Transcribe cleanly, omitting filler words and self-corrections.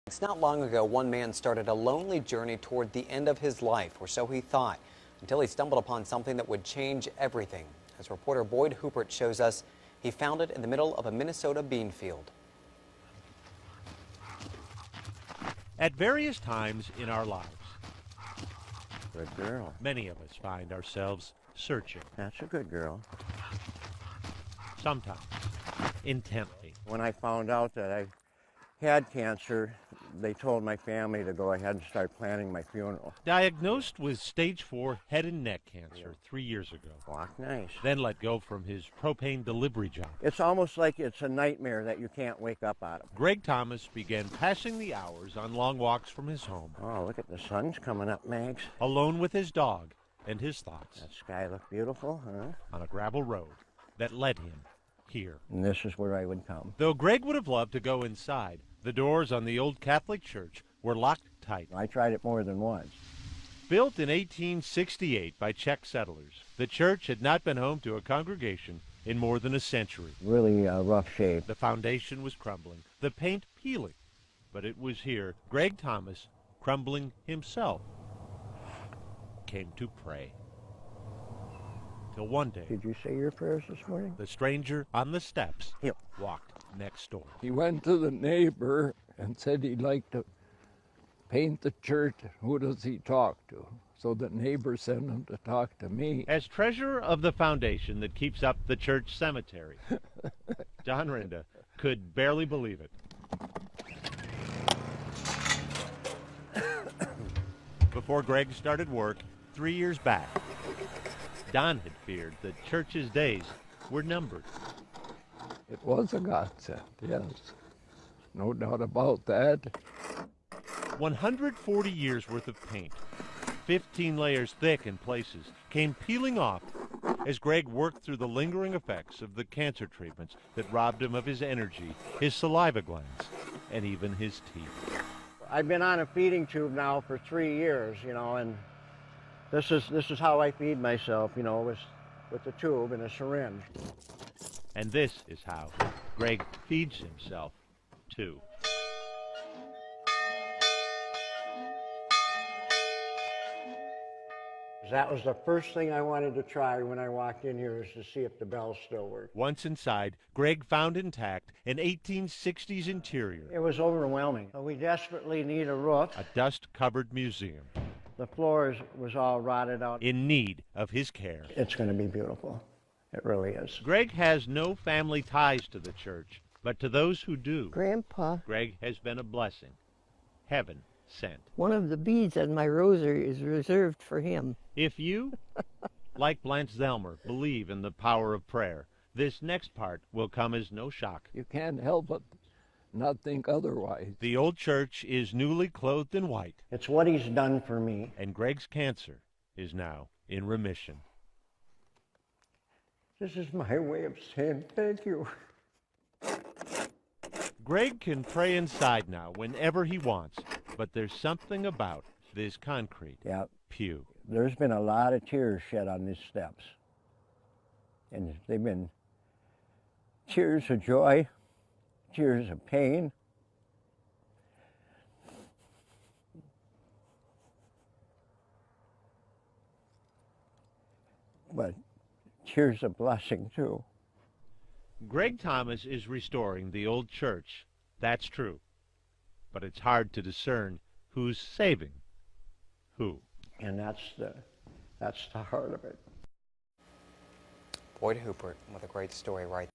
It's not long ago, one man started a lonely journey toward the end of his life, or so he thought, until he stumbled upon something that would change everything. As reporter Boyd Huppert shows us, he found it in the middle of a Minnesota bean field. At various times in our lives, Good girl. many of us find ourselves searching, That's a good girl. sometimes intently. When I found out that I had cancer, they told my family to go ahead and start planning my funeral. Diagnosed with stage 4 head and neck cancer 3 years ago, Walk nice. then let go from his propane delivery job. It's almost like it's a nightmare that you can't wake up out of. Greg Thomas began passing the hours on long walks from his home, Oh, look at the sun's coming up, Mags. alone with his dog and his thoughts, That sky look beautiful, huh? on a gravel road that led him here. And this is where I would come. Though Greg would have loved to go inside, the doors on the old Catholic church were locked tight. I tried it more than once. Built in 1868 by Czech settlers, the church had not been home to a congregation in more than a century. Really rough shape. The foundation was crumbling, the paint peeling. But it was here Greg Thomas, crumbling himself, came to pray. Till one day, Did you say your prayers this morning? the stranger on the steps Yep. walked next door. He went to the neighbor and said he'd like to paint the church. Who does he talk to? So the neighbor sent him to talk to me. As treasurer of the foundation that keeps up the church cemetery, John Rinda could barely believe it. Before Greg started work 3 years back, Don had feared the church's days were numbered. It was a godsend, yes. No doubt about that. 140 years worth of paint, 15 layers thick in places, came peeling off as Greg worked through the lingering effects of the cancer treatments that robbed him of his energy, his saliva glands, and even his teeth. I've been on a feeding tube now for 3 years, and this is how I feed myself, with the tube and a syringe. And this is how Greg feeds himself, too. That was the first thing I wanted to try when I walked in here, is to see if the bells still work. Once inside, Greg found intact an 1860s interior, It was overwhelming. We desperately need a roof. a dust-covered museum The floor was all rotted out. in need of his care. It's going to be beautiful. It really is. Greg has no family ties to the church, but to those who do, Grandpa, Greg has been a blessing, heaven sent. one of the beads on my rosary is reserved for him. If you, like Blanche Zelmer, believe in the power of prayer, this next part will come as no shock. You can't help but not think otherwise. The old church is newly clothed in white, It's what he's done for me. and Greg's cancer is now in remission. This is my way of saying thank you. Greg can pray inside now whenever he wants, but there's something about this concrete Yeah, pew. there's been a lot of tears shed on these steps. And they've been tears of joy, tears of pain. But tears of blessing too. Greg Thomas is restoring the old church. That's true. But it's hard to discern who's saving who. And that's the heart of it. Boyd Huppert with a great story right there.